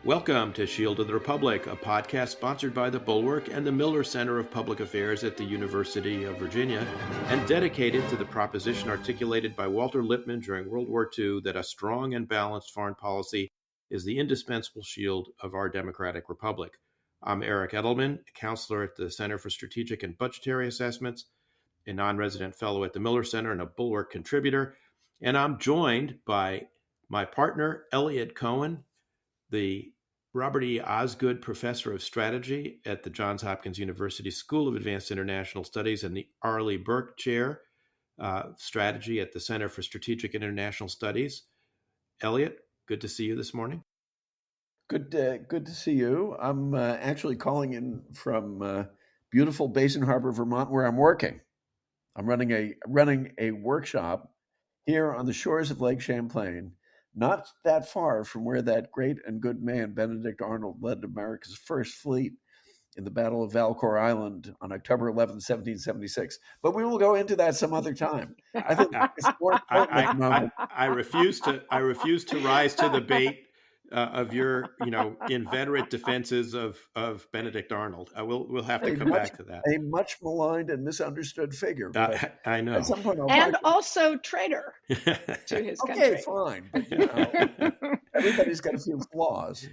Welcome to Shield of the Republic, a podcast sponsored by the Bulwark and the Miller Center of Public Affairs at the University of Virginia, and dedicated to the proposition articulated by Walter Lippmann during World War II that a strong and balanced foreign policy is the indispensable shield of our democratic republic. I'm Eric Edelman, a counselor at the Center for Strategic and Budgetary Assessments, a non-resident fellow at the Miller Center, and a Bulwark contributor. And I'm joined by my partner, Eliot Cohen, the Robert E. Osgood Professor of Strategy at the Johns Hopkins University School of Advanced International Studies and the Arleigh Burke Chair, Strategy at the Center for Strategic and International Studies. Eliot, good to see you this morning. Good to see you. I'm actually calling in from beautiful Basin Harbor, Vermont, where I'm working. I'm running a workshop here on the shores of Lake Champlain, not that far from where that great and good man, Benedict Arnold, led America's first fleet in the Battle of Valcour Island on October 11, 1776. But we will go into that some other time. I think it's more I refuse to rise to the bait of your, inveterate defenses of Benedict Arnold. We'll have to come back to that. A much maligned and misunderstood figure. I know. At some point and also traitor to his country. Okay, fine. But, everybody's got a few flaws.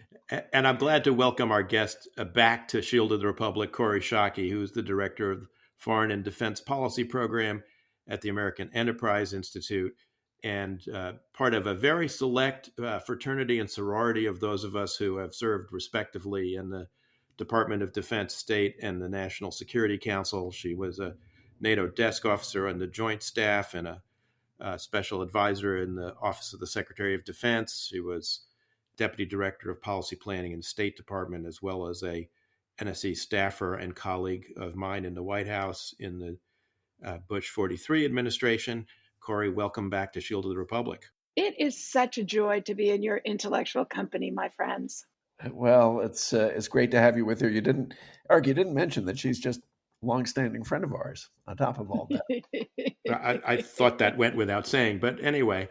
And I'm glad to welcome our guest back to Shield of the Republic, Kori Schake, who's the director of the Foreign and Defense Policy Program at the American Enterprise Institute, and part of a very select fraternity and sorority of those of us who have served respectively in the Department of Defense, State, and the National Security Council. She was a NATO desk officer on the Joint Staff and a special advisor in the Office of the Secretary of Defense. She was Deputy Director of Policy Planning in the State Department, as well as a NSC staffer and colleague of mine in the White House in the Bush 43 administration. Kori, welcome back to Shield of the Republic. It is such a joy to be in your intellectual company, my friends. Well, it's great to have you with her. Eric, you didn't mention that she's just a longstanding friend of ours, on top of all that. I thought that went without saying. But anyway,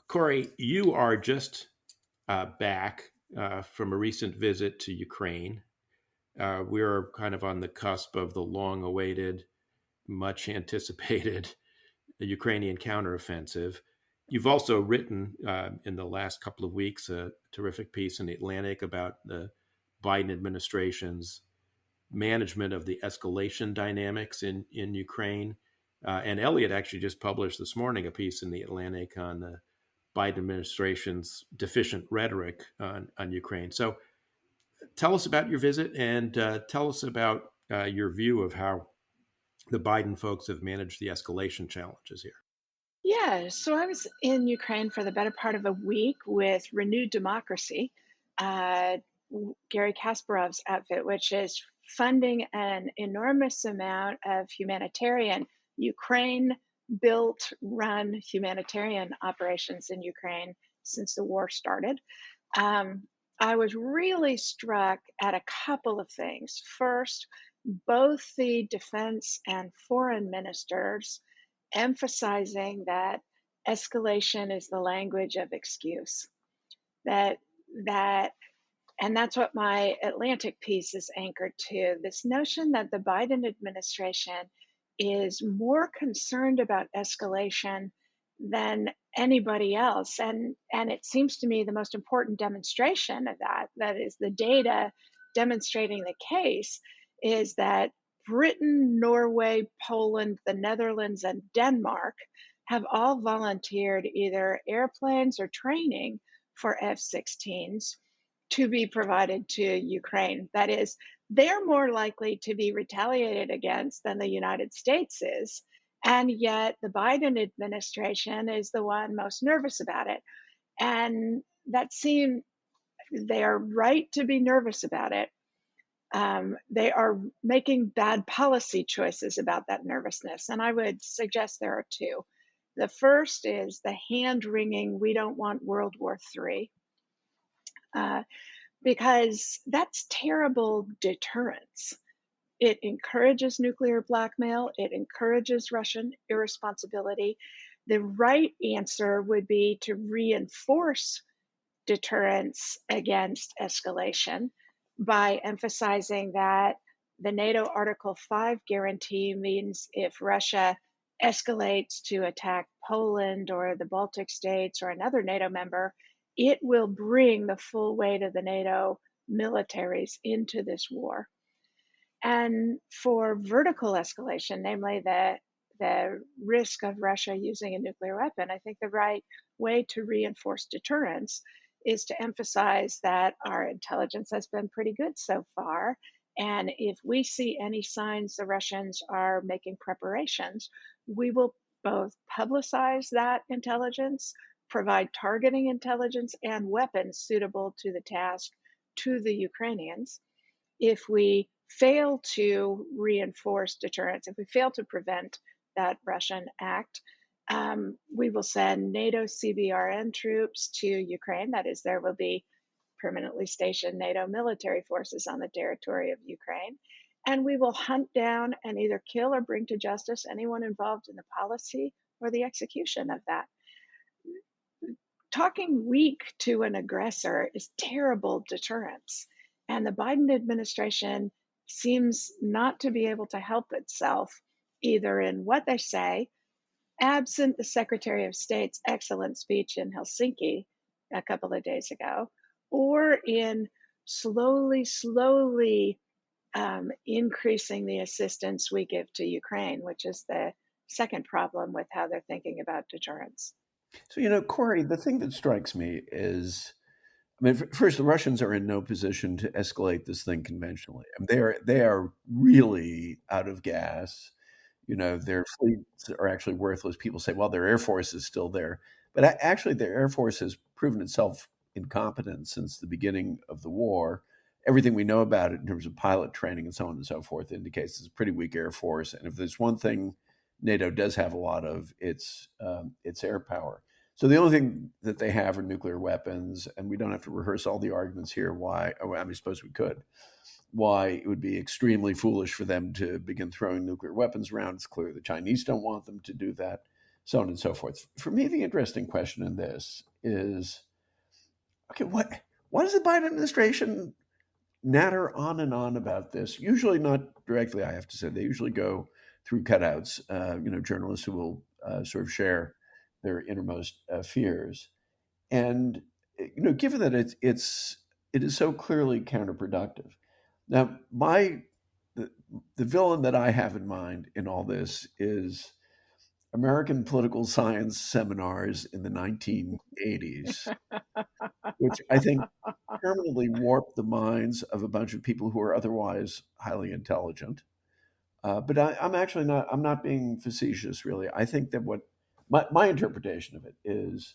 Kori, you are just back from a recent visit to Ukraine. We're kind of on the cusp of the long-awaited, much anticipated Ukrainian counteroffensive. You've also written in the last couple of weeks a terrific piece in the Atlantic about the Biden administration's management of the escalation dynamics in Ukraine. And Eliot actually just published this morning a piece in the Atlantic on the Biden administration's deficient rhetoric on Ukraine. So tell us about your visit and tell us about your view of how the Biden folks have managed the escalation challenges here. Yeah, so I was in Ukraine for the better part of a week with Renewed Democracy, Gary Kasparov's outfit, which is funding an enormous amount of humanitarian, Ukraine-built, run humanitarian operations in Ukraine since the war started. I was really struck at a couple of things. First, both the defense and foreign ministers emphasizing that escalation is the language of excuse. And that's what my Atlantic piece is anchored to, this notion that the Biden administration is more concerned about escalation than anybody else. And it seems to me the most important demonstration of that is the data demonstrating the case, is that Britain, Norway, Poland, the Netherlands, and Denmark have all volunteered either airplanes or training for F-16s to be provided to Ukraine. That is, they're more likely to be retaliated against than the United States is. And yet the Biden administration is the one most nervous about it. And they are right to be nervous about it. They are making bad policy choices about that nervousness. And I would suggest there are two. The first is the hand-wringing, we don't want World War III, because that's terrible deterrence. It encourages nuclear blackmail. It encourages Russian irresponsibility. The right answer would be to reinforce deterrence against escalation by emphasizing that the NATO Article 5 guarantee means if Russia escalates to attack Poland or the Baltic states or another NATO member, it will bring the full weight of the NATO militaries into this war. And for vertical escalation, namely the risk of Russia using a nuclear weapon, I think the right way to reinforce deterrence is to emphasize that our intelligence has been pretty good so far. And if we see any signs the Russians are making preparations, we will both publicize that intelligence, provide targeting intelligence and weapons suitable to the task to the Ukrainians. If we fail to reinforce deterrence, if we fail to prevent that Russian act, we will send NATO CBRN troops to Ukraine. That is, there will be permanently stationed NATO military forces on the territory of Ukraine. And we will hunt down and either kill or bring to justice anyone involved in the policy or the execution of that. Talking weak to an aggressor is terrible deterrence. And the Biden administration seems not to be able to help itself either in what they say, absent the Secretary of State's excellent speech in Helsinki a couple of days ago, or in slowly increasing the assistance we give to Ukraine, which is the second problem with how they're thinking about deterrence. So, Kori, the thing that strikes me is, I mean, first, the Russians are in no position to escalate this thing conventionally. I mean, they are really out of gas. Their fleets are actually worthless. People say, well, their Air Force is still there. But actually, their Air Force has proven itself incompetent since the beginning of the war. Everything we know about it in terms of pilot training and so on and so forth indicates it's a pretty weak Air Force. And if there's one thing NATO does have a lot of, it's air power. So the only thing that they have are nuclear weapons, and we don't have to rehearse all the arguments here why, I suppose we could, why it would be extremely foolish for them to begin throwing nuclear weapons around. It's clear the Chinese don't want them to do that, so on and so forth. For me, the interesting question in this is, okay, why does the Biden administration natter on and on about this? Usually not directly, I have to say. They usually go through cutouts, journalists who will sort of share their innermost fears. And, given that it is so clearly counterproductive. Now, the villain that I have in mind in all this is American political science seminars in the 1980s, which I think permanently warped the minds of a bunch of people who are otherwise highly intelligent. But I'm not being facetious, really. I think that what my interpretation of it is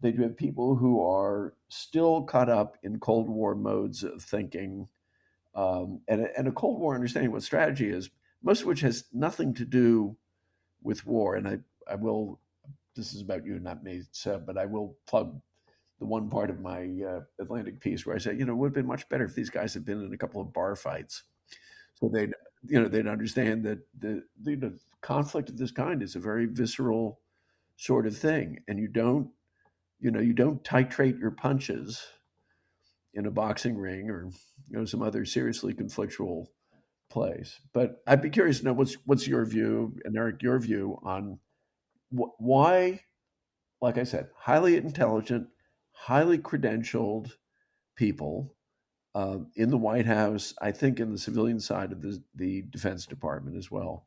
that you have people who are still caught up in Cold War modes of thinking, and a Cold War understanding what strategy is, most of which has nothing to do with war. And I will, this is about you, not me, Seb, but I will plug the one part of my Atlantic piece where I say, it would have been much better if these guys had been in a couple of bar fights. So they'd understand that the conflict of this kind is a very visceral sort of thing. And you don't titrate your punches in a boxing ring or some other seriously conflictual place. But I'd be curious to know what's your view, and Eric, your view on why, like I said, highly intelligent, highly credentialed people in the White House, I think in the civilian side of the Defense Department as well,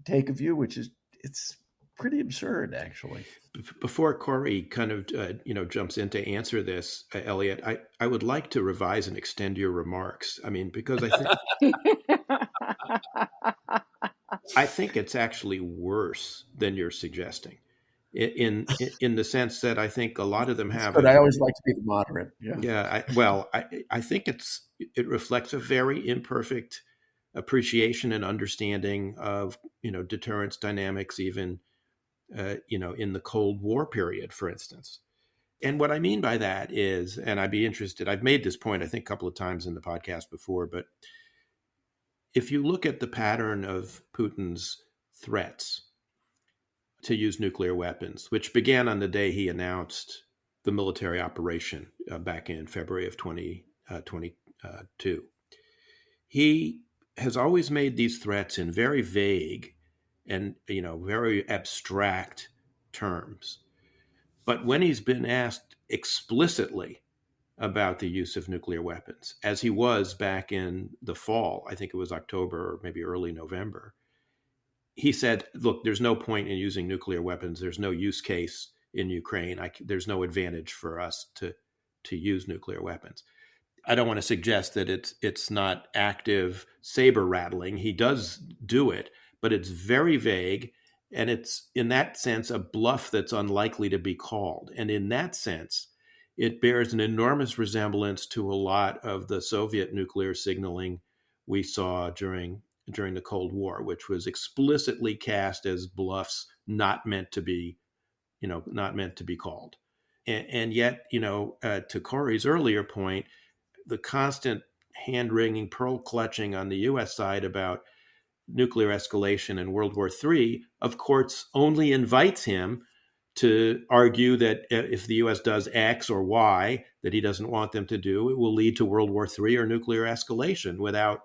take a view which is it's pretty absurd, actually. Before Kori kind of jumps in to answer this, Eliot, I would like to revise and extend your remarks. I mean, because I think it's actually worse than you're suggesting, in the sense that I think a lot of them have. But I always like to be the moderate. Yeah. Yeah. I think it reflects a very imperfect appreciation and understanding of deterrence dynamics, even in the Cold War period, for instance. And what I mean by that is, and I'd be interested, I've made this point, I think, a couple of times in the podcast before, but if you look at the pattern of Putin's threats to use nuclear weapons, which began on the day he announced the military operation back in February of 2022, he has always made these threats in very vague and very abstract terms. But when he's been asked explicitly about the use of nuclear weapons, as he was back in the fall, I think it was October or maybe early November, he said, look, there's no point in using nuclear weapons. There's no use case in Ukraine. There's no advantage for us to use nuclear weapons. I don't want to suggest that it's not active saber rattling. He does do it, but it's very vague. And it's, in that sense, a bluff that's unlikely to be called. And in that sense, it bears an enormous resemblance to a lot of the Soviet nuclear signaling we saw during the Cold War, which was explicitly cast as bluffs not meant to be called. And yet, to Kori's earlier point, the constant hand-wringing, pearl-clutching on the U.S. side about nuclear escalation and World War III, of course, only invites him to argue that if the U.S. does X or Y that he doesn't want them to do, it will lead to World War III or nuclear escalation without,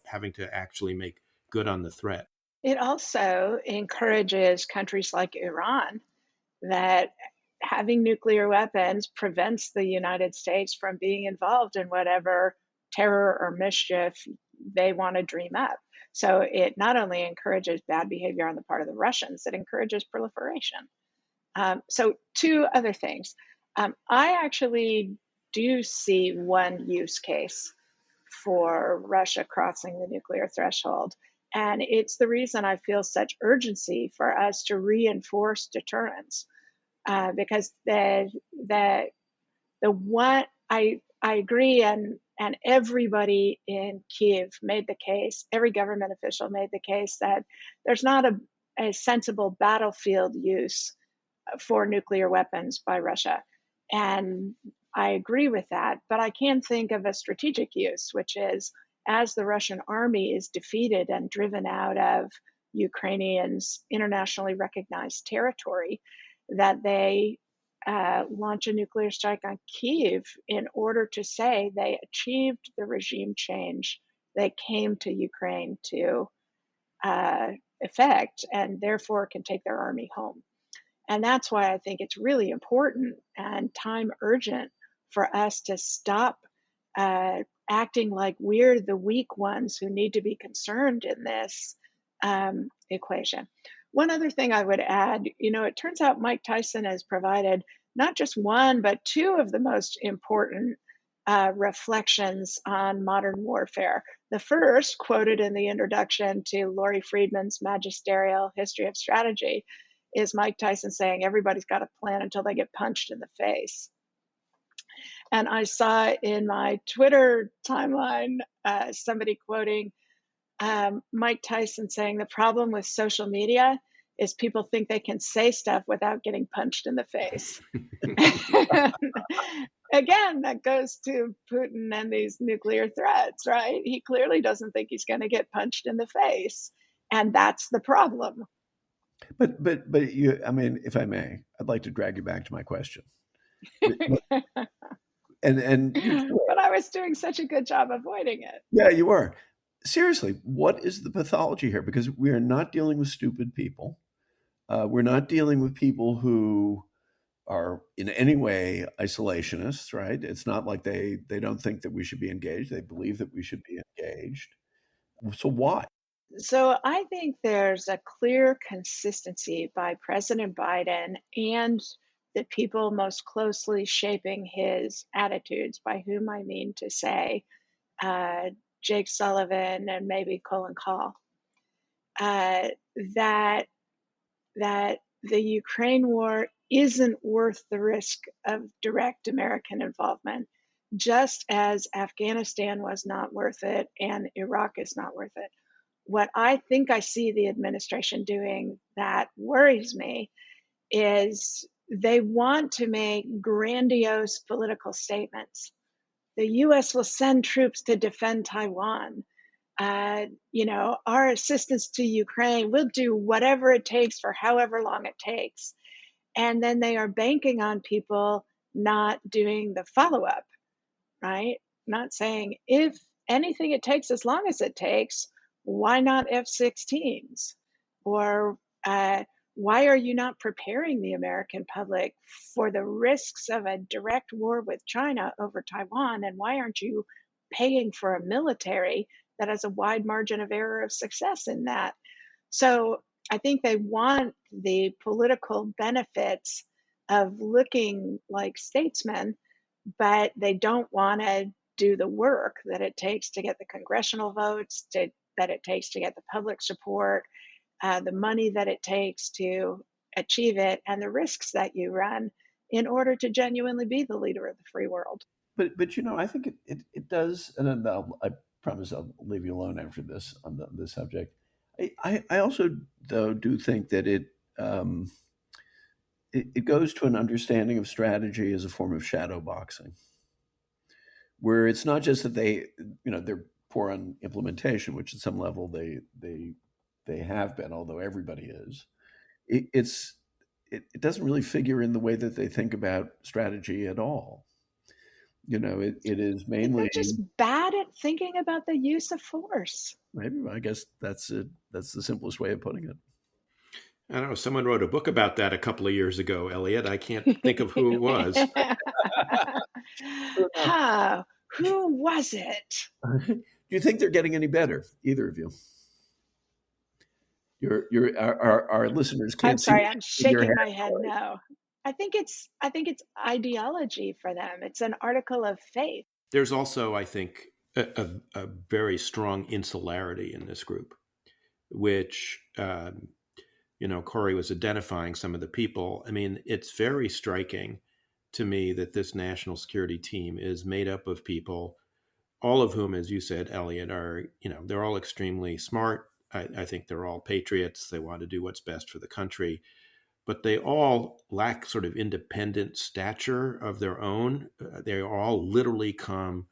having to actually make good on the threat. It also encourages countries like Iran that having nuclear weapons prevents the United States from being involved in whatever terror or mischief they want to dream up. So it not only encourages bad behavior on the part of the Russians, it encourages proliferation. So two other things. I actually do see one use case for Russia crossing the nuclear threshold. And it's the reason I feel such urgency for us to reinforce deterrence. Because the one I agree, and everybody in Kiev made the case, every government official made the case that there's not a sensible battlefield use for nuclear weapons by Russia. And I agree with that, but I can think of a strategic use, which is as the Russian army is defeated and driven out of Ukrainians' internationally recognized territory, that they launch a nuclear strike on Kyiv in order to say they achieved the regime change they came to Ukraine to effect, and therefore can take their army home. And that's why I think it's really important and time urgent for us to stop acting like we're the weak ones who need to be concerned in this equation. One other thing I would add, it turns out Mike Tyson has provided not just one, but two of the most important reflections on modern warfare. The first, quoted in the introduction to Laurie Friedman's magisterial history of strategy, is Mike Tyson saying everybody's got a plan until they get punched in the face. And I saw in my Twitter timeline somebody quoting Mike Tyson saying the problem with social media is people think they can say stuff without getting punched in the face. Again, that goes to Putin and these nuclear threats, right? He clearly doesn't think he's going to get punched in the face. And that's the problem. But you, if I may, I'd like to drag you back to my question. And but I was doing such a good job avoiding it. Yeah, you were. Seriously, what is the pathology here? Because we are not dealing with stupid people. We're not dealing with people who are in any way isolationists, right? It's not like they don't think that we should be engaged. They believe that we should be engaged. So why? So I think there's a clear consistency by President Biden and the people most closely shaping his attitudes, by whom I mean to say Jake Sullivan and maybe Colin Kahl, that the Ukraine war isn't worth the risk of direct American involvement, just as Afghanistan was not worth it and Iraq is not worth it. What I think I see the administration doing that worries me is they want to make grandiose political statements. The US will send troops to defend Taiwan. our assistance to Ukraine, we'll do whatever it takes for however long it takes. And then they are banking on people not doing the follow-up, right? Not saying, if anything it takes, as long as it takes, why not F-16s? Or why are you not preparing the American public for the risks of a direct war with China over Taiwan? And why aren't you paying for a military that has a wide margin of error of success in that? So I think they want the political benefits of looking like statesmen, but they don't want to do the work that it takes to get the congressional votes, that it takes to get the public support, the money that it takes to achieve it, and the risks that you run in order to genuinely be the leader of the free world. But I think it does, and then I promise I'll leave you alone after this on this subject. I also, though, do think that it goes to an understanding of strategy as a form of shadow boxing, where it's not just that they're poor on implementation, which at some level they have been, although everybody is. It doesn't really figure in the way that they think about strategy at all. It is mainly, they're just bad at thinking about the use of force. Maybe, I guess that's the simplest way of putting it. I don't know. Someone wrote a book about that a couple of years ago, Eliot. I can't think of who it was. Who was it? Do you think they're getting any better, either of you? Our listeners can't. I'm sorry, I'm shaking my head. No, I think it's ideology for them. It's an article of faith. There's also, I think, a very strong insularity in this group, which Kori was identifying some of the people. I mean, it's very striking to me that this national security team is made up of people, all of whom, as you said, Eliot, are, they're all extremely smart. I think they're all patriots. They want to do what's best for the country, but they all lack sort of independent stature of their own. They all literally come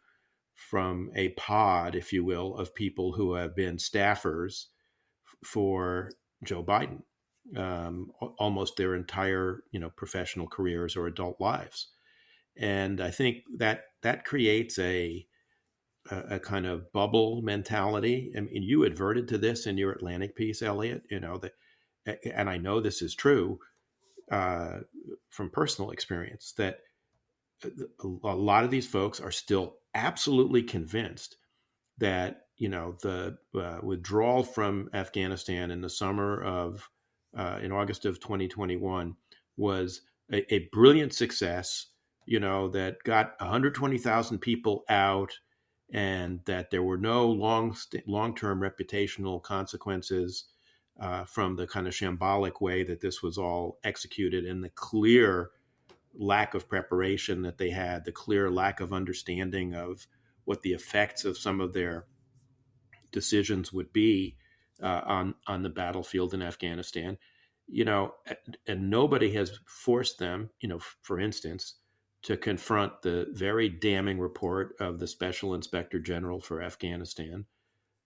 from a pod, if you will, of people who have been staffers for Joe Biden, almost their entire, professional careers or adult lives. And I think that creates a kind of bubble mentality. I mean, you adverted to this in your Atlantic piece, Eliot, and I know this is true from personal experience, that a lot of these folks are still absolutely convinced that, the withdrawal from Afghanistan in the summer of, in August of 2021 was a brilliant success, that got 120,000 people out, and that there were no long-term reputational consequences from the kind of shambolic way that this was all executed, and the clear lack of preparation that they had, the clear lack of understanding of what the effects of some of their decisions would be on the battlefield in Afghanistan, and nobody has forced them, for instance, to confront the very damning report of the Special Inspector General for Afghanistan,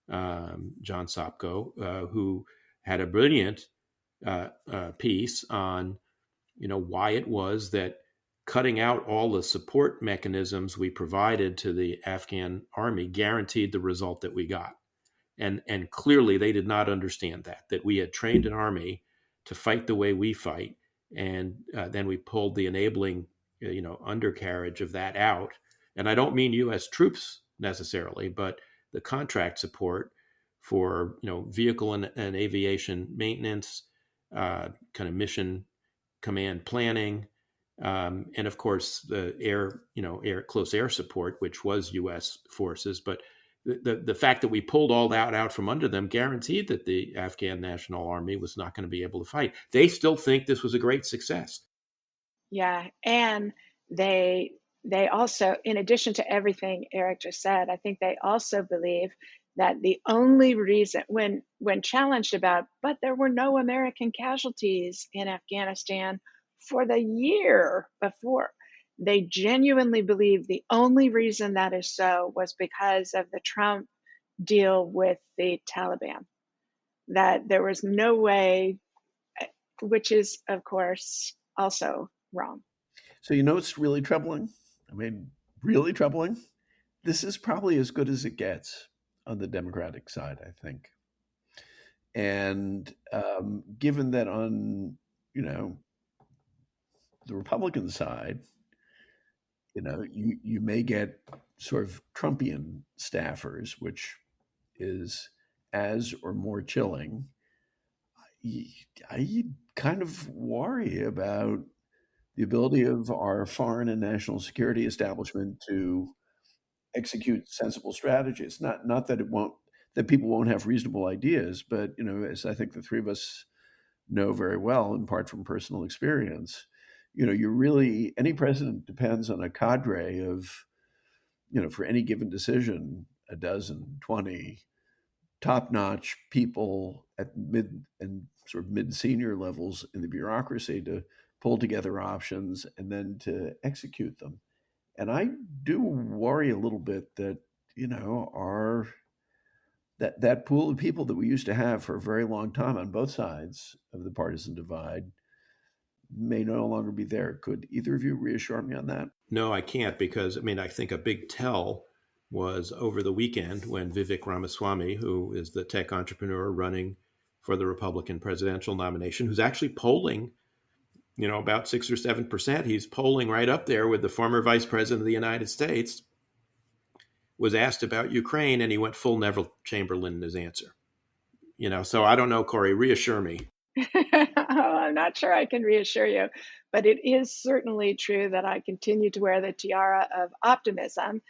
John Sopko, who had a brilliant piece on, why it was that cutting out all the support mechanisms we provided to the Afghan army guaranteed the result that we got. And clearly they did not understand that we had trained an army to fight the way we fight. And then we pulled the enabling, undercarriage of that out. And I don't mean U.S. troops necessarily, but the contract support for, vehicle and aviation maintenance, kind of mission command planning, and of course the close air support, which was U.S. forces. But the fact that we pulled all that out from under them guaranteed that the Afghan National Army was not going to be able to fight. They still think this was a great success. Yeah, and they also, in addition to everything Eric just said, I think they also believe that the only reason, when challenged about, but there were no American casualties in Afghanistan for the year before, they genuinely believe the only reason that is so was because of the Trump deal with the Taliban, that there was no way, which is, of course, also wrong. So, you know, it's really troubling. I mean, really troubling. This is probably as good as it gets on the Democratic side, I think. And given that on, you know, the Republican side, you know, you may get sort of Trumpian staffers, which is as or more chilling. I kind of worry about the ability of our foreign and national security establishment to execute sensible strategies. Not that it won't that people won't have reasonable ideas, but you know, as I think the three of us know very well, in part from personal experience, you know, you really any president depends on a cadre of, you know, for any given decision, a dozen, 20 top-notch people at mid and sort of mid-senior levels in the bureaucracy to pull together options and then to execute them. And I do worry a little bit that, you know, our that pool of people that we used to have for a very long time on both sides of the partisan divide may no longer be there. Could either of you reassure me on that? No, I can't, because I mean, I think a big tell was over the weekend when Vivek Ramaswamy, who is the tech entrepreneur running for the Republican presidential nomination, who's actually polling, you know, about 6 or 7%. He's polling right up there with the former vice president of the United States, was asked about Ukraine, and he went full Neville Chamberlain in his answer. You know, so I don't know, Kori, reassure me. I'm not sure I can reassure you, but it is certainly true that I continue to wear the tiara of optimism.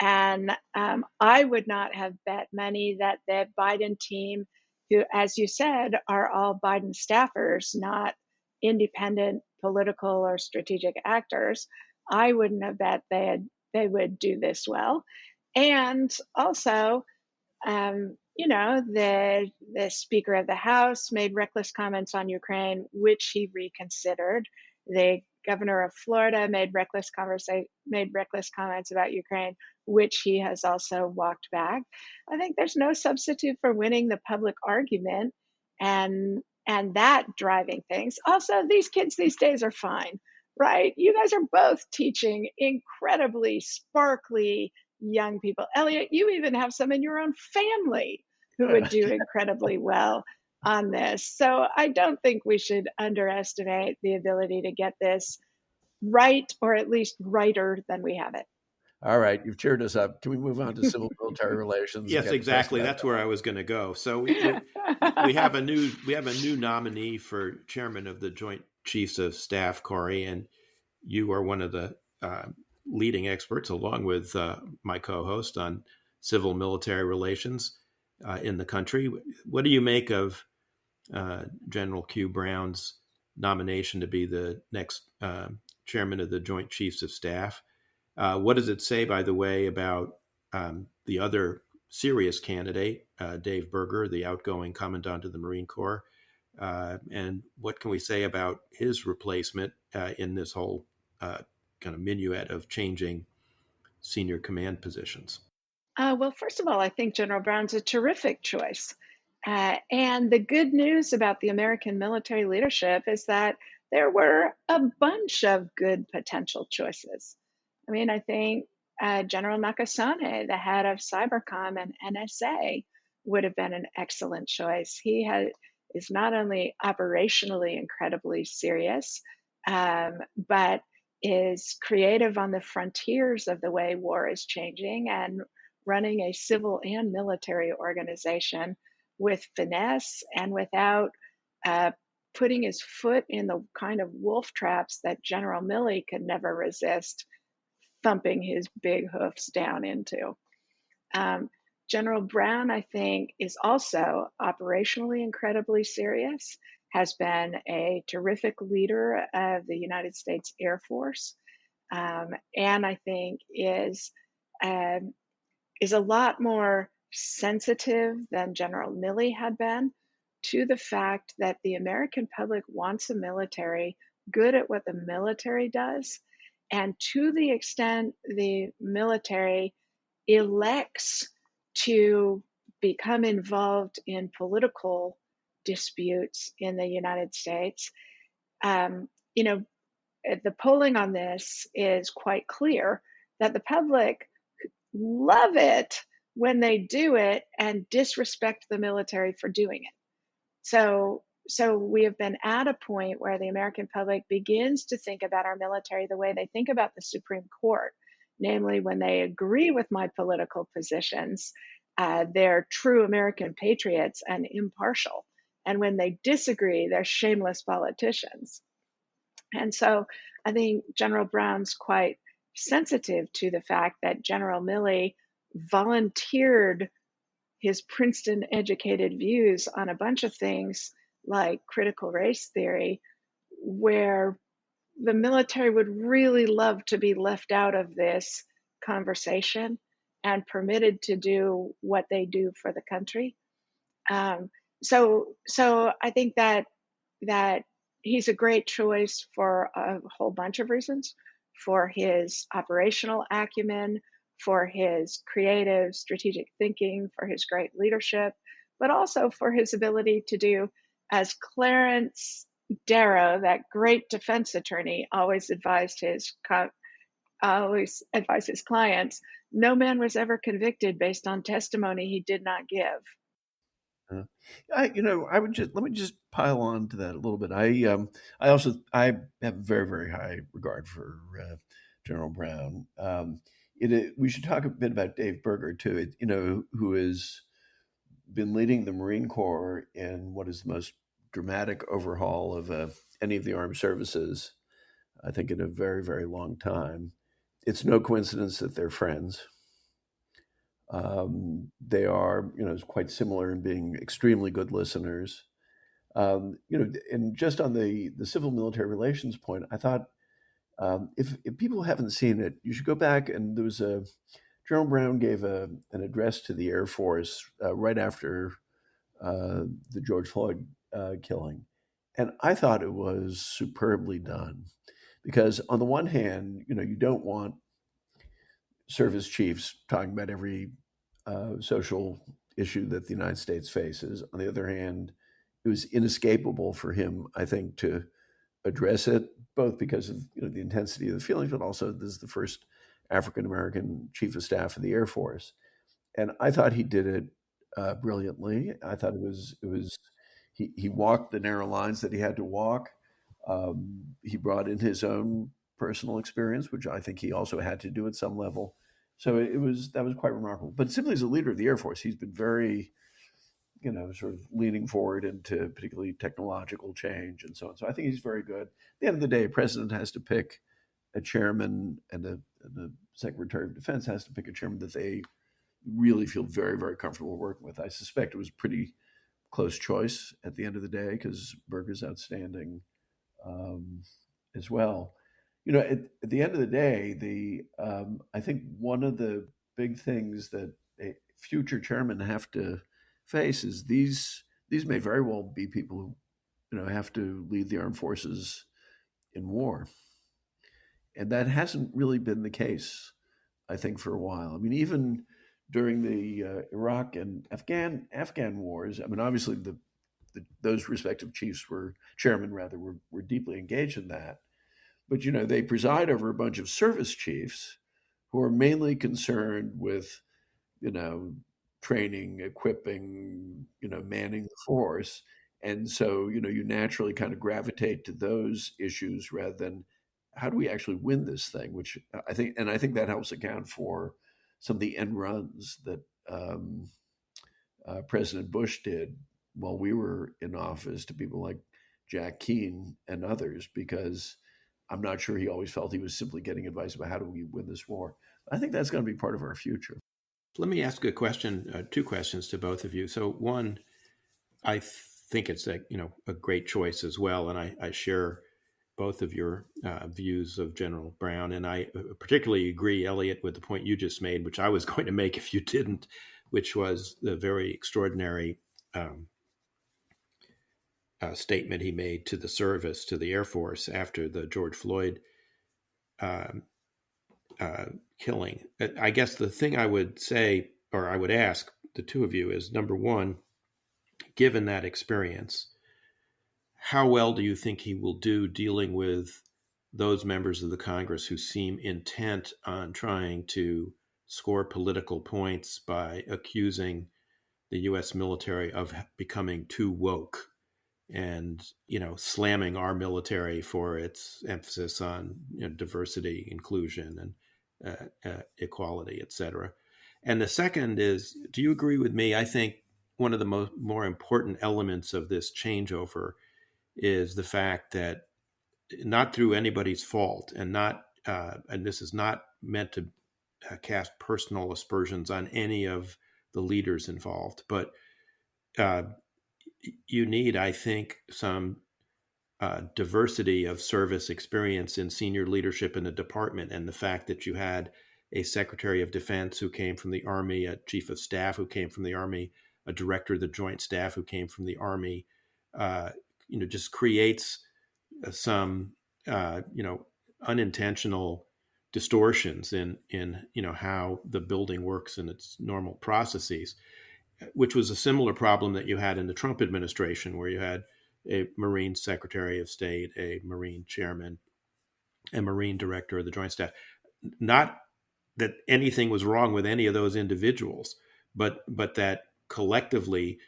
And I would not have bet money that the Biden team, who, as you said, are all Biden staffers, not independent political or strategic actors, I wouldn't have bet they would do this well. And also, you know, the Speaker of the House made reckless comments on Ukraine, which he reconsidered. The governor of Florida made reckless comments about Ukraine, which he has also walked back. I think there's no substitute for winning the public argument and that driving things. Also, these kids these days are fine, right? You guys are both teaching incredibly sparkly young people. Eliot, you even have some in your own family who would do incredibly well on this. So I don't think we should underestimate the ability to get this right, or at least righter than we have it. All right, you've cheered us up. Can we move on to civil military relations? Yes, exactly. That's where I was going to go. So we have a new nominee for chairman of the Joint Chiefs of Staff, Kori, and you are one of the leading experts, along with my co-host, on civil military relations in the country. What do you make of General Q. Brown's nomination to be the next chairman of the Joint Chiefs of Staff? What does it say, by the way, about the other serious candidate, Dave Berger, the outgoing commandant of the Marine Corps? And what can we say about his replacement in this whole kind of minuet of changing senior command positions? Well, first of all, I think General Brown's a terrific choice. And the good news about the American military leadership is that there were a bunch of good potential choices. I mean, I think General Nakasone, the head of Cybercom and NSA, would have been an excellent choice. He is not only operationally incredibly serious, but is creative on the frontiers of the way war is changing and running a civil and military organization with finesse and without putting his foot in the kind of wolf traps that General Milley could never resist thumping his big hoofs down into. General Brown, I think, is also operationally incredibly serious, has been a terrific leader of the United States Air Force, and I think is a lot more sensitive than General Milley had been to the fact that the American public wants a military good at what the military does. And to the extent the military elects to become involved in political disputes in the United States. You know, the polling on this is quite clear that the public love it when they do it and disrespect the military for doing it. So we have been at a point where the American public begins to think about our military the way they think about the Supreme Court, namely when they agree with my political positions, they're true American patriots and impartial. And when they disagree, they're shameless politicians. And so I think General Brown's quite sensitive to the fact that General Milley volunteered his Princeton educated views on a bunch of things like critical race theory, where the military would really love to be left out of this conversation and permitted to do what they do for the country. So I think that he's a great choice for a whole bunch of reasons, for his operational acumen, for his creative strategic thinking, for his great leadership, but also for his ability to do, as Clarence Darrow, that great defense attorney, always advised his clients, no man was ever convicted based on testimony he did not give. I would just let me just pile on to that a little bit. I have very very high regard for General Brown. We should talk a bit about Dave Berger too. Who has been leading the Marine Corps in what is the most dramatic overhaul of any of the armed services, I think, in a very very long time. It's no coincidence that they're friends. They are, quite similar in being extremely good listeners. And just on the civil military relations point, I thought if people haven't seen it, you should go back. And there was General Brown gave an address to the Air Force right after the George Floyd killing, and I thought it was superbly done because on the one hand, you don't want service chiefs talking about every social issue that the United States faces. On the other hand, it was inescapable for him, I think, to address it, both because of the intensity of the feelings, but also this is the first African American chief of staff of the Air Force, and I thought he did it brilliantly. I thought he walked the narrow lines that he had to walk. He brought in his own personal experience, which I think he also had to do at some level. So that was quite remarkable. But simply as a leader of the Air Force, he's been very, sort of leaning forward into particularly technological change and so on. So I think he's very good. At the end of the day, a president has to pick a chairman, and the Secretary of Defense has to pick a chairman that they really feel very, very comfortable working with. I suspect it was a pretty close choice at the end of the day because Berger's outstanding as well. At the end of the day, I think one of the big things that a future chairmen have to face is these may very well be people who have to lead the armed forces in war, and that hasn't really been the case, I think, for a while. I mean, even during the Iraq and Afghan wars, I mean, obviously those respective chairmen were deeply engaged in that. But they preside over a bunch of service chiefs who are mainly concerned with training, equipping, manning the force, and so you naturally kind of gravitate to those issues rather than how do we actually win this thing, which I think that helps account for some of the end runs that President Bush did while we were in office to people like Jack Keane and others, because I'm not sure he always felt he was simply getting advice about how do we win this war. I think that's going to be part of our future. Let me ask a question, two questions to both of you. So one, I think it's a great choice as well, and I share both of your views of General Brown, and I particularly agree, Eliot, with the point you just made, which I was going to make if you didn't, which was the very extraordinary statement he made to the service, to the Air Force after the George Floyd killing. I guess the thing I would say, or I would ask, the two of you is, number one, given that experience, how well do you think he will do dealing with those members of the Congress who seem intent on trying to score political points by accusing the U.S. military of becoming too woke and, slamming our military for its emphasis on diversity, inclusion, and equality, et cetera? And the second is, do you agree with me? I think one of the more important elements of this changeover is the fact that, not through anybody's fault, and this is not meant to cast personal aspersions on any of the leaders involved, but you need, I think, some diversity of service experience in senior leadership in the department. And the fact that you had a Secretary of Defense who came from the Army, a Chief of Staff who came from the Army, a Director of the Joint Staff who came from the Army, just creates some, unintentional distortions in how the building works in its normal processes, which was a similar problem that you had in the Trump administration, where you had a Marine Secretary of State, a Marine Chairman, a Marine Director of the Joint Staff. Not that anything was wrong with any of those individuals, but that collectively,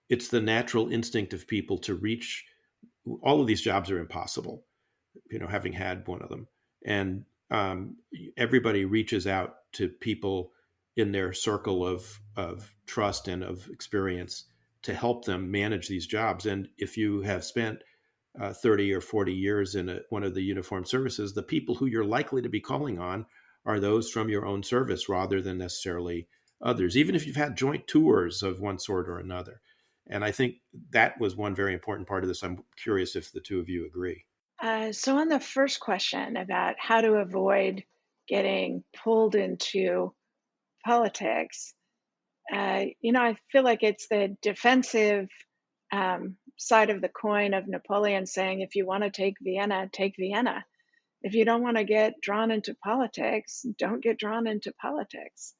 it's the natural instinct of people to reach. All of these jobs are impossible, having had one of them. And everybody reaches out to people in their circle of trust and of experience to help them manage these jobs. And if you have spent 30 or 40 years in one of the uniformed services, the people who you're likely to be calling on are those from your own service rather than necessarily others, even if you've had joint tours of one sort or another. And I think that was one very important part of this. I'm curious if the two of you agree. So on the first question about how to avoid getting pulled into politics, I feel like it's the defensive side of the coin of Napoleon saying, if you want to take Vienna, take Vienna. If you don't want to get drawn into politics, don't get drawn into politics.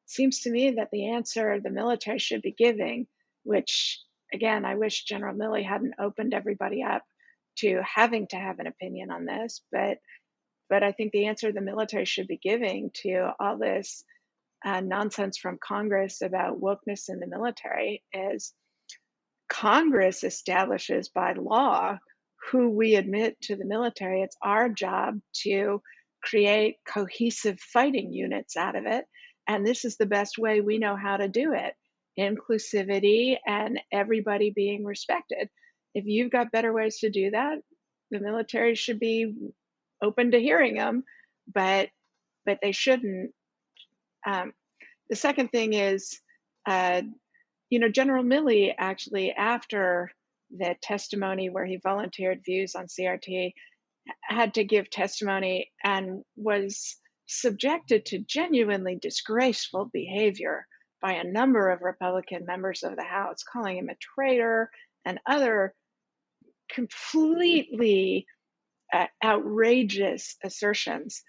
Seems to me that the answer the military should be giving, which, again, I wish General Milley hadn't opened everybody up to having to have an opinion on this, but I think the answer the military should be giving to all this nonsense from Congress about wokeness in the military is Congress establishes by law who we admit to the military. It's our job to create cohesive fighting units out of it. And this is the best way we know how to do it. Inclusivity and everybody being respected. If you've got better ways to do that, the military should be open to hearing them, but they shouldn't. The second thing is, General Milley actually, after the testimony where he volunteered views on CRT, had to give testimony and was subjected to genuinely disgraceful behavior by a number of Republican members of the House, calling him a traitor and other completely outrageous assertions.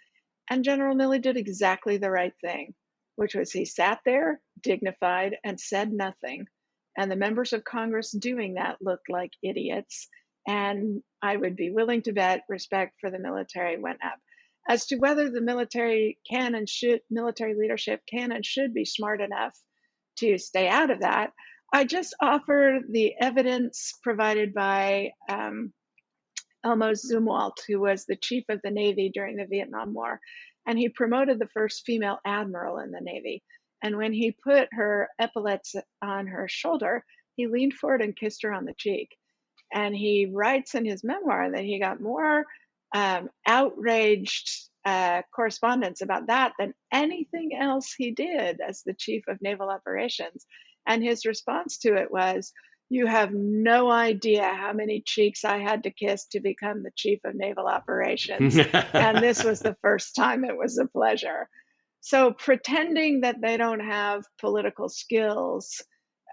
And General Milley did exactly the right thing, which was he sat there, dignified, and said nothing. And the members of Congress doing that looked like idiots. And I would be willing to bet respect for the military went up. As to whether the military military leadership can and should be smart enough to stay out of that, I just offer the evidence provided by Elmo Zumwalt, who was the chief of the Navy during the Vietnam War. And he promoted the first female admiral in the Navy. And when he put her epaulets on her shoulder, he leaned forward and kissed her on the cheek. And he writes in his memoir that he got more outraged correspondence about that than anything else he did as the chief of naval operations. And his response to it was, "You have no idea how many cheeks I had to kiss to become the chief of naval operations." And this was the first time it was a pleasure. So pretending that they don't have political skills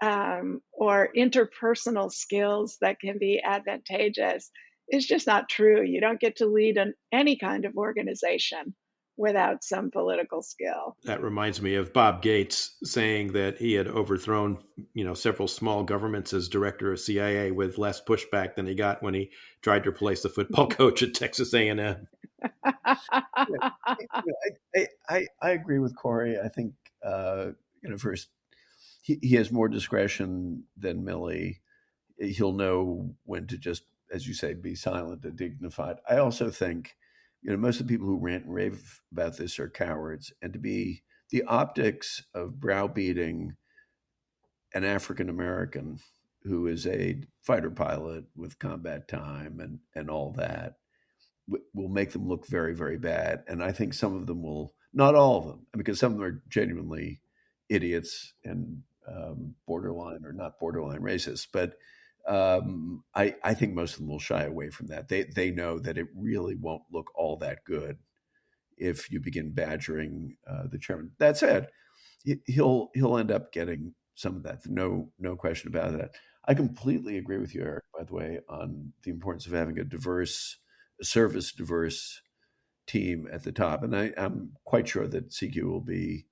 or interpersonal skills that can be advantageous is just not true. You don't get to lead any kind of organization without some political skill. That reminds me of Bob Gates saying that he had overthrown, several small governments as director of CIA with less pushback than he got when he tried to replace the football coach at Texas A&M. Yeah, I agree with Kori. I think first he has more discretion than Milley. He'll know when to just, as you say, be silent and dignified. I also think, most of the people who rant and rave about this are cowards, and to be the optics of browbeating an African American who is a fighter pilot with combat time and all that will make them look very, very bad. And I think some of them will, not all of them, because some of them are genuinely idiots and borderline or not borderline racist. But I think most of them will shy away from that. They know that it really won't look all that good if you begin badgering the chairman. That said, he'll end up getting some of that. No question about that. I completely agree with you, Eric, by the way, on the importance of having a diverse team at the top. And I'm quite sure that CQ will be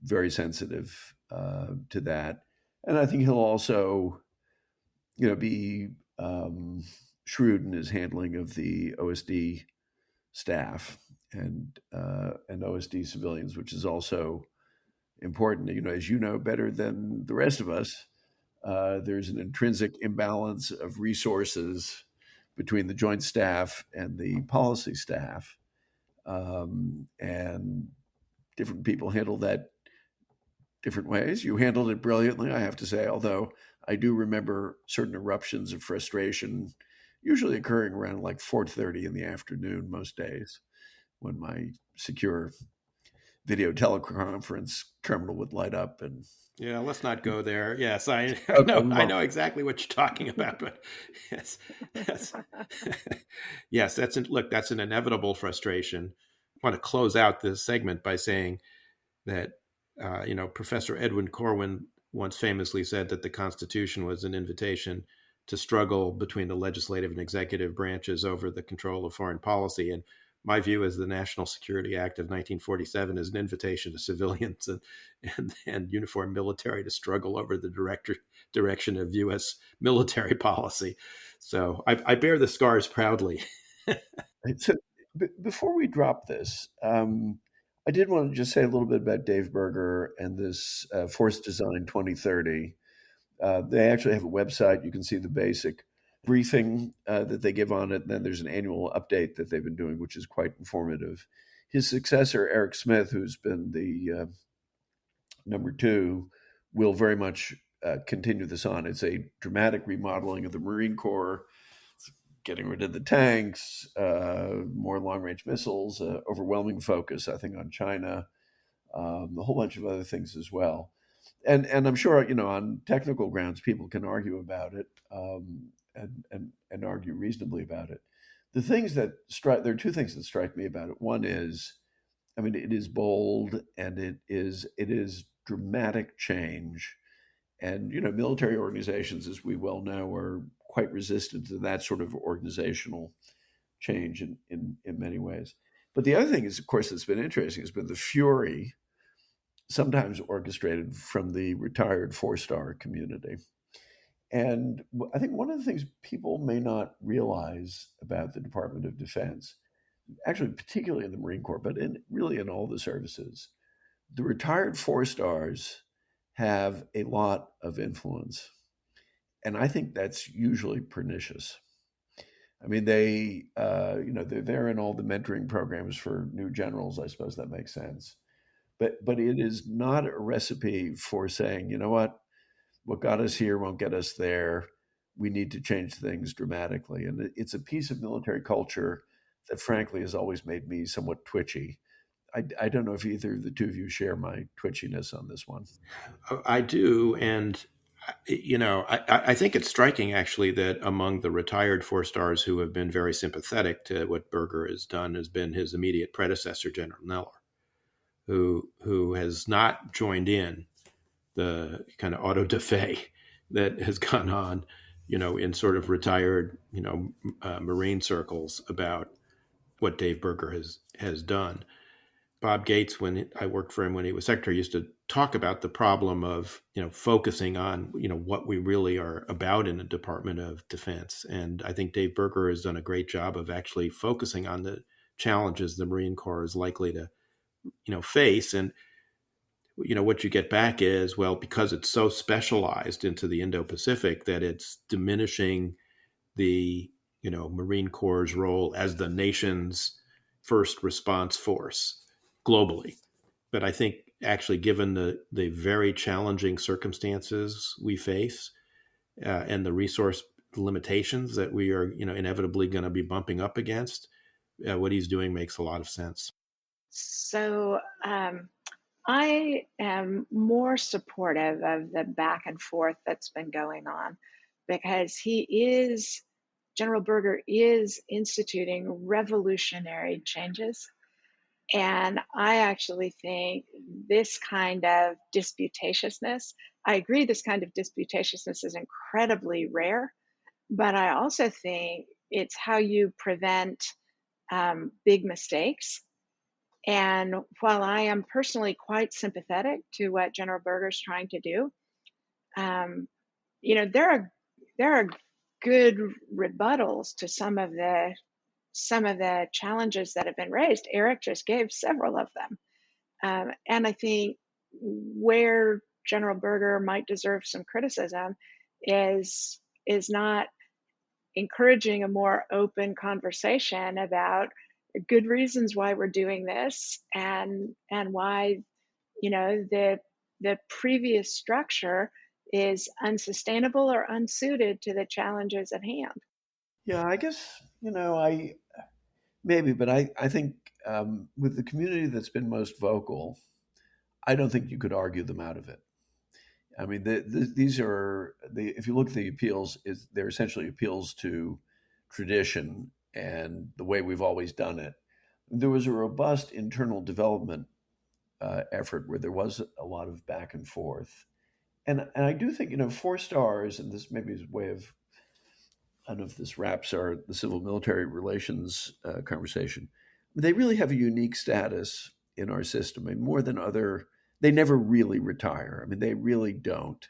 very sensitive to that. And I think he'll also, be shrewd in his handling of the OSD staff and OSD civilians, which is also important. As you know better than the rest of us, there's an intrinsic imbalance of resources between the joint staff and the policy staff. And different people handle that different ways. You handled it brilliantly, I have to say, although I do remember certain eruptions of frustration, usually occurring around like 4:30 in the afternoon most days, when my secure video teleconference terminal would light up. And yeah, let's not go there. Yes, I Okay, know exactly what you're talking about, but yes, yes, that's an inevitable frustration. I want to close out this segment by saying that Professor Edwin Corwin once famously said that the Constitution was an invitation to struggle between the legislative and executive branches over the control of foreign policy. And my view is the National Security Act of 1947 is an invitation to civilians and uniformed military to struggle over the direction of U.S. military policy. So I bear the scars proudly. so before we drop this, I did want to just say a little bit about Dave Berger and this Force Design 2030. They actually have a website. You can see the basic briefing that they give on it. And then there's an annual update that they've been doing, which is quite informative. His successor, Eric Smith, who's been the number 2, will very much continue this on. It's a dramatic remodeling of the Marine Corps, getting rid of the tanks, more long-range missiles, overwhelming focus, I think, on China, a whole bunch of other things as well. And I'm sure, on technical grounds, people can argue about it and argue reasonably about it. There are 2 things that strike me about it. One is, it is bold and it is dramatic change. And, military organizations, as we well know, are quite resistant to that sort of organizational change in many ways. But the other thing is, of course, that's been interesting has been the fury, sometimes orchestrated from the retired 4-star community. And I think one of the things people may not realize about the Department of Defense, actually particularly in the Marine Corps, but really in all the services, the retired 4-stars have a lot of influence. And I think that's usually pernicious. They're there in all the mentoring programs for new generals. I suppose that makes sense. But it is not a recipe for saying, what got us here won't get us there. We need to change things dramatically. And it's a piece of military culture that, frankly, has always made me somewhat twitchy. I don't know if either of the 2 of you share my twitchiness on this one. I do. And, I think it's striking, actually, that among the retired 4-stars who have been very sympathetic to what Berger has done has been his immediate predecessor, General Neller, who has not joined in the kind of auto da fe that has gone on, in sort of retired, Marine circles about what Dave Berger has done. Bob Gates, when I worked for him when he was secretary, used to talk about the problem of focusing on what we really are about in the Department of Defense. And I think Dave Berger has done a great job of actually focusing on the challenges the Marine Corps is likely to face. And what you get back is, well, because it's so specialized into the Indo-Pacific, that it's diminishing the Marine Corps' role as the nation's first response force globally. But I think actually, given the very challenging circumstances we face and the resource limitations that we are inevitably going to be bumping up against, what he's doing makes a lot of sense. So I am more supportive of the back and forth that's been going on, because General Berger is instituting revolutionary changes. And I actually think this kind of disputatiousness, I agree this kind of disputatiousness is incredibly rare, but I also think it's how you prevent big mistakes. And while I am personally quite sympathetic to what General Berger's trying to do, there are good rebuttals to some of the challenges that have been raised. Eric just gave several of them, and I think where General Berger might deserve some criticism is not encouraging a more open conversation about good reasons why we're doing this, and why the previous structure is unsustainable or unsuited to the challenges at hand. Yeah, I guess, I maybe, but I think with the community that's been most vocal, I don't think you could argue them out of it. I mean, these are if you look at the appeals, they're essentially appeals to tradition and the way we've always done it. There was a robust internal development effort where there was a lot of back and forth, and I do think 4 stars, and this maybe is a way of, I don't know if this wraps the civil military relations conversation. They really have a unique status in our system, and more than other, they never really retire. I mean, they really don't.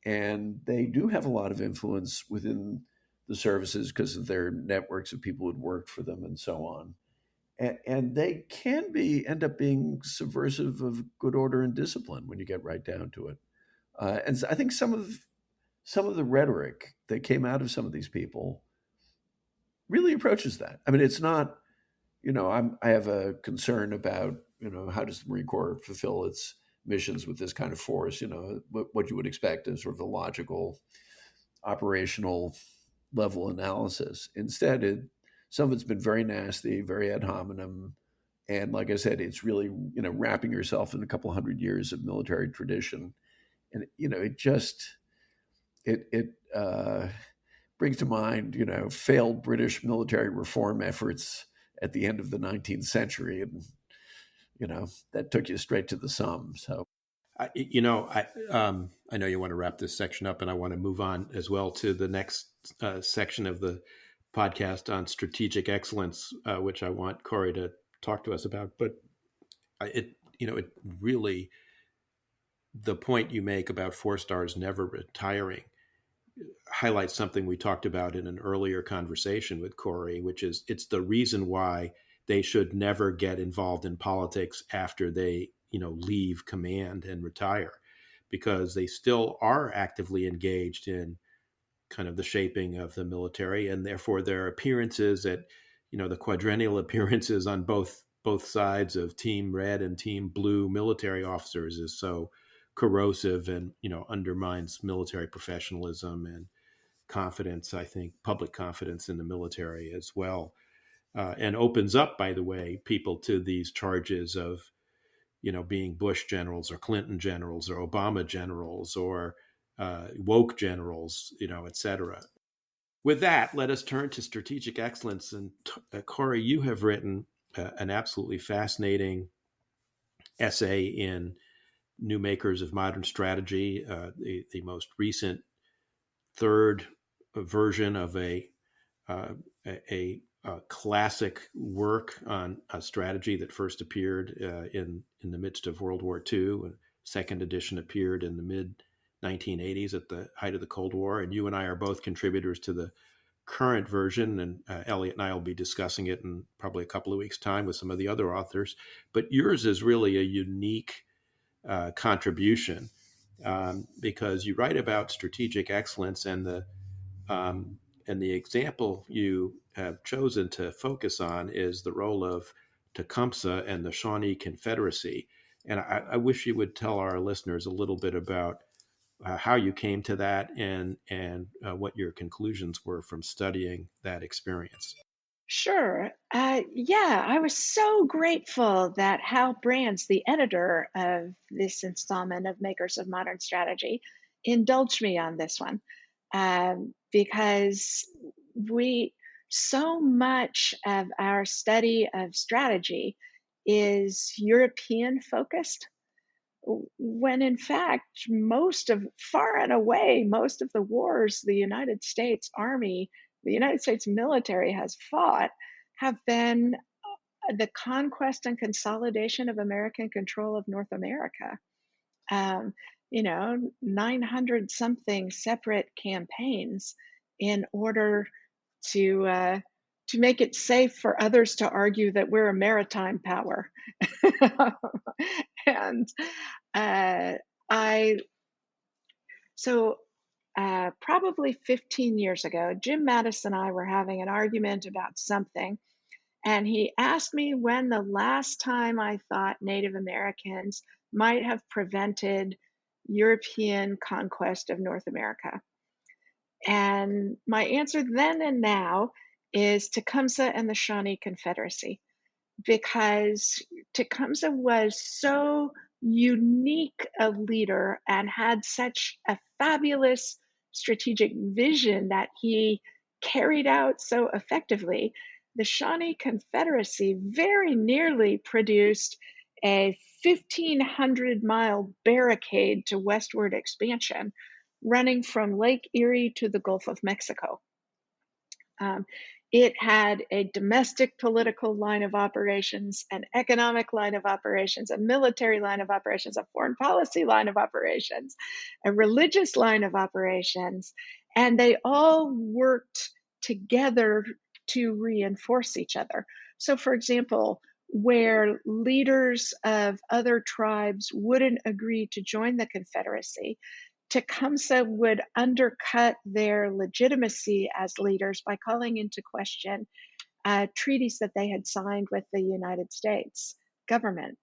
And they do have a lot of influence within the services because of their networks of people who'd worked for them and so on. And they can end up being subversive of good order and discipline when you get right down to it. And I think some of the rhetoric that came out of some of these people really approaches that. I mean, it's not, I have a concern about, how does the Marine Corps fulfill its missions with this kind of force? What you would expect is sort of a logical, operational level analysis. Instead, some of it's been very nasty, very ad hominem. And like I said, it's really, wrapping yourself in a couple hundred years of military tradition. And, it brings to mind, failed British military reform efforts at the end of the 19th century. And, that took you straight to the sum. So, I know you want to wrap this section up, and I want to move on as well to the next section of the podcast on strategic excellence, which I want Kori to talk to us about. But it really, the point you make about 4 stars never retiring highlights something we talked about in an earlier conversation with Kori, which is it's the reason why they should never get involved in politics after they leave command and retire, because they still are actively engaged in kind of the shaping of the military, and therefore their appearances at the quadrennial appearances on both sides of Team Red and Team Blue military officers is so corrosive and undermines military professionalism and confidence, I think public confidence in the military as well, and opens up, by the way, people to these charges of being Bush generals or Clinton generals or Obama generals or woke generals, et cetera. With that, let us turn to strategic excellence. And Kori, you have written an absolutely fascinating essay in New Makers of Modern Strategy, the most recent third version of a classic work on a strategy that first appeared in the midst of World War II. And second edition appeared in the mid 1980s at the height of the Cold War. And you and I are both contributors to the current version, and Eliot and I will be discussing it in probably a couple of weeks' time with some of the other authors. But yours is really a unique contribution because you write about strategic excellence, um, and the example you have chosen to focus on is the role of Tecumseh and the Shawnee Confederacy. And I wish you would tell our listeners a little bit about how you came to that and what your conclusions were from studying that experience. Sure. Yeah, I was so grateful that Hal Brands, the editor of this installment of Makers of Modern Strategy, indulged me on this one because so much of our study of strategy is European focused, when in fact, far and away, most of the wars the United States Army, the United States military has fought have been the conquest and consolidation of American control of North America. Um, 900 something separate campaigns in order to to make it safe for others to argue that we're a maritime power. And uh, I so probably 15 years ago, Jim Mattis and I were having an argument about something, and he asked me when the last time I thought Native Americans might have prevented European conquest of North America. And my answer then and now is Tecumseh and the Shawnee Confederacy, because Tecumseh was so unique a leader and had such a fabulous strategic vision that he carried out so effectively. The Shawnee Confederacy very nearly produced a 1,500-mile barricade to westward expansion, running from Lake Erie to the Gulf of Mexico. It had a domestic political line of operations, an economic line of operations, a military line of operations, a foreign policy line of operations, a religious line of operations, and they all worked together to reinforce each other. So, for example, where leaders of other tribes wouldn't agree to join the Confederacy, Tecumseh would undercut their legitimacy as leaders by calling into question treaties that they had signed with the United States government.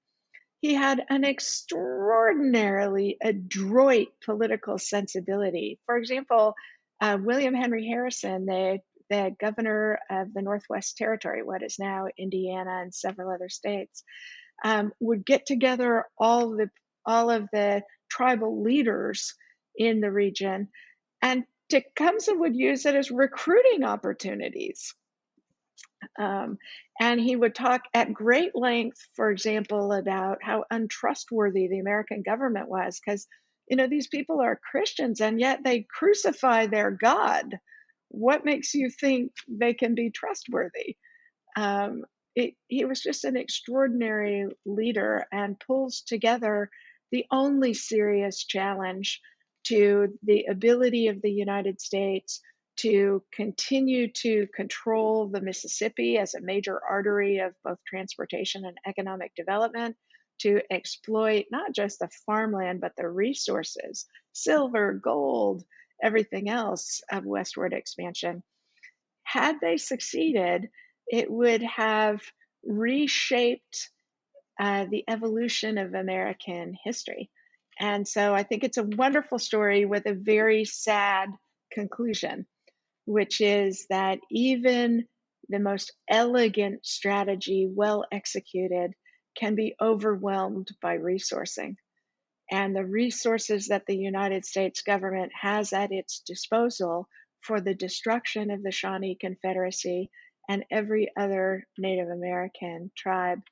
He had an extraordinarily adroit political sensibility. For example, William Henry Harrison, the governor of the Northwest Territory, what is now Indiana and several other states, would get together all of the tribal leaders in the region, and Tecumseh would use it as recruiting opportunities. And he would talk at great length, for example, about how untrustworthy the American government was, because these people are Christians and yet they crucify their God. What makes you think they can be trustworthy? He was just an extraordinary leader and pulls together the only serious challenge to the ability of the United States to continue to control the Mississippi as a major artery of both transportation and economic development, to exploit not just the farmland, but the resources, silver, gold, everything else of westward expansion. Had they succeeded, it would have reshaped the evolution of American history. And so I think it's a wonderful story with a very sad conclusion, which is that even the most elegant strategy, well executed, can be overwhelmed by resourcing. And the resources that the United States government has at its disposal for the destruction of the Shawnee Confederacy and every other Native American tribe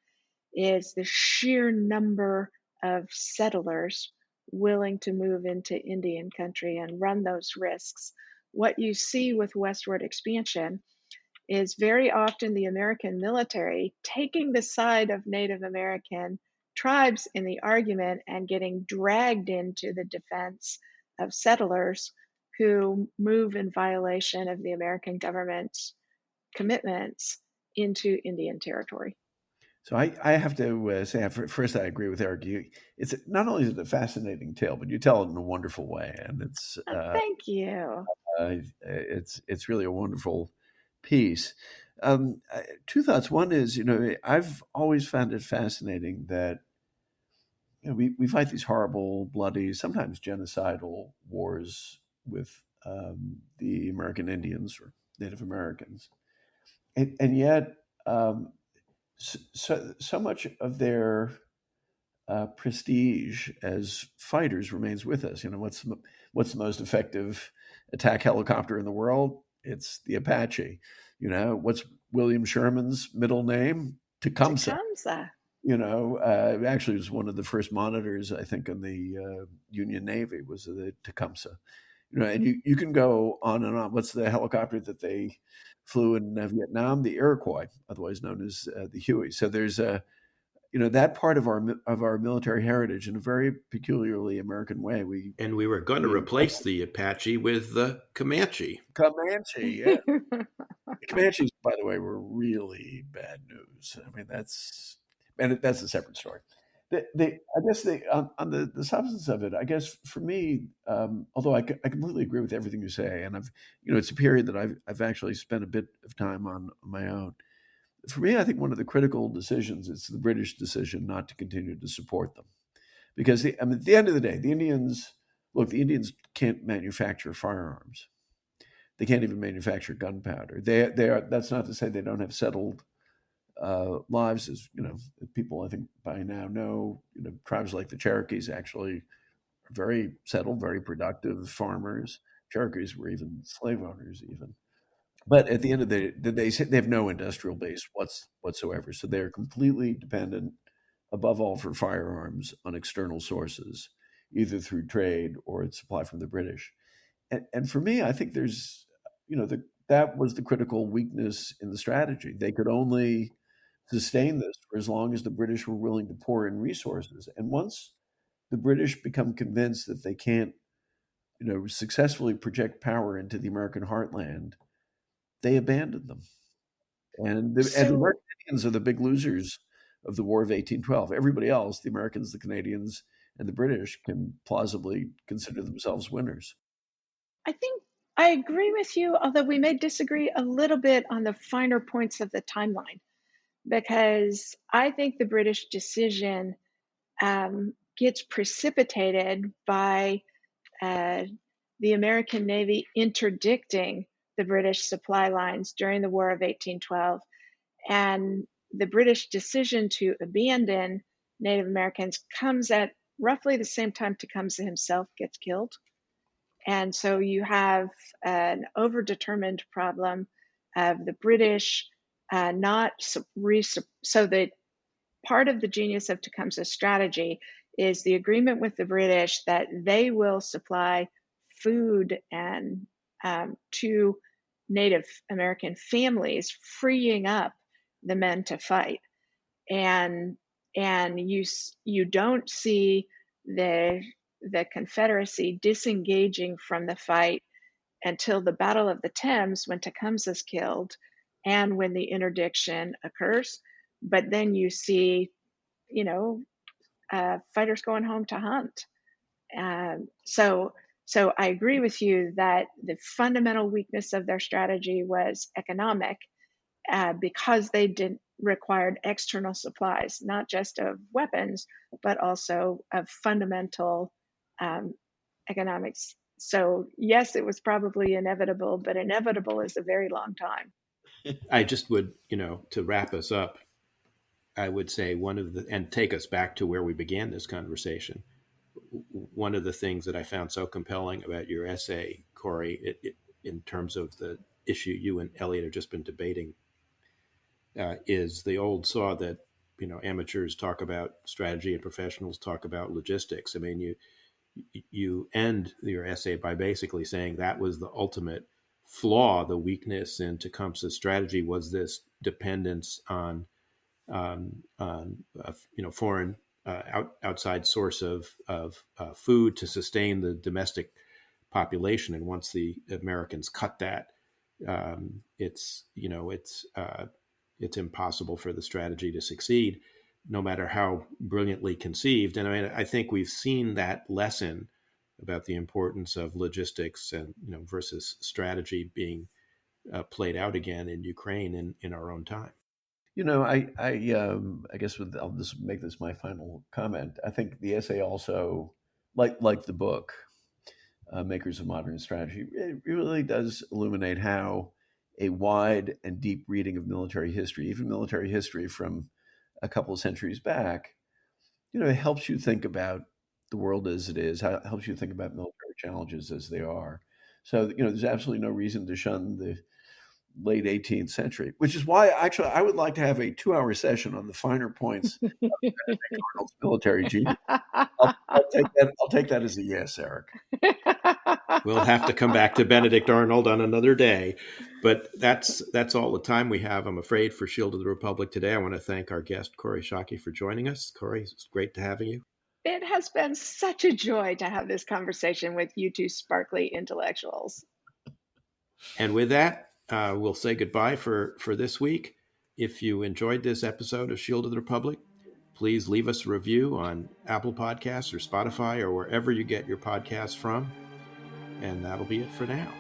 is the sheer number of settlers willing to move into Indian country and run those risks. What you see with westward expansion is very often the American military taking the side of Native American tribes in the argument and getting dragged into the defense of settlers who move in violation of the American government's commitments into Indian territory. So I have to say, first, I agree with Eric. It's not only is it a fascinating tale, but you tell it in a wonderful way, and Thank you. it's really a wonderful piece. Two thoughts. One is, I've always found it fascinating that we fight these horrible, bloody, sometimes genocidal wars with the American Indians or Native Americans, and yet so much of their prestige as fighters remains with us. What's the most effective attack helicopter in the world? It's the Apache. What's William Sherman's middle name? Tecumseh. Tecumseh. Actually, it was one of the first monitors, I think, in the Union Navy was the Tecumseh. And you can go on and on. What's the helicopter that they flew in Vietnam? The Iroquois, otherwise known as the Huey. So there's that part of our military heritage in a very peculiarly American way. We were going to replace the Apache with the Comanche. Comanche, yeah. The Comanches, by the way, were really bad news. I mean, that's a separate story. I guess on the substance of it, I guess for me, although I completely agree with everything you say, and it's a period that I've actually spent a bit of time on my own. For me, I think one of the critical decisions is the British decision not to continue to support them, because at the end of the day, the Indians can't manufacture firearms. They can't even manufacture gunpowder. They are. That's not to say they don't have settled lives, as people I think by now know. Tribes like the Cherokees actually are very settled, very productive farmers. Cherokees were even slave owners, even. But at the end of the day, they have no industrial base whatsoever. So they're completely dependent, above all, for firearms on external sources, either through trade or its supply from the British. And for me, I think there's, that was the critical weakness in the strategy. They could only sustain this for as long as the British were willing to pour in resources. And once the British become convinced that they can't, successfully project power into the American heartland, they abandoned them. And the American Indians are the big losers of the War of 1812. Everybody else, the Americans, the Canadians, and the British, can plausibly consider themselves winners. I think I agree with you, although we may disagree a little bit on the finer points of the timeline, because I think the British decision gets precipitated by the American Navy interdicting the British supply lines during the War of 1812. And the British decision to abandon Native Americans comes at roughly the same time Tecumseh himself gets killed. And so you have an overdetermined problem of the British not so that part of the genius of Tecumseh's strategy is the agreement with the British that they will supply food and to Native American families, freeing up the men to fight. And you don't see the Confederacy disengaging from the fight until the Battle of the Thames, when Tecumseh is killed and when the interdiction occurs. But then you see, fighters going home to hunt. So I agree with you that the fundamental weakness of their strategy was economic, because they required external supplies, not just of weapons, but also of fundamental economics. So yes, it was probably inevitable, but inevitable is a very long time. I just would, to wrap us up, I would say and take us back to where we began this conversation. One of the things that I found so compelling about your essay, Kori, in terms of the issue you and Eliot have just been debating, is the old saw that, amateurs talk about strategy and professionals talk about logistics. I mean, you end your essay by basically saying that was the ultimate flaw, the weakness in Tecumseh's strategy was this dependence on foreign outside source of food to sustain the domestic population. And once the Americans cut that, it's impossible for the strategy to succeed, no matter how brilliantly conceived. And I mean, I think we've seen that lesson about the importance of logistics and versus strategy being played out again in Ukraine in our own time. I guess I'll just make this my final comment. I think the essay also, like the book, Makers of Modern Strategy, it really does illuminate how a wide and deep reading of military history, even military history from a couple of centuries back, it helps you think about the world as it is, how it helps you think about military challenges as they are. So, there's absolutely no reason to shun the late 18th century, which is why actually I would like to have a 2-hour session on the finer points of Benedict Arnold's military genius. I'll take that as a yes, Eric. We'll have to come back to Benedict Arnold on another day, but that's all the time we have, I'm afraid, for Shield of the Republic today. I want to thank our guest, Kori Schake, for joining us. Kori, it's great to have you. It has been such a joy to have this conversation with you two sparkly intellectuals. And with that, we'll say goodbye for this week. If you enjoyed this episode of Shield of the Republic, please leave us a review on Apple Podcasts or Spotify or wherever you get your podcasts from. And that'll be it for now.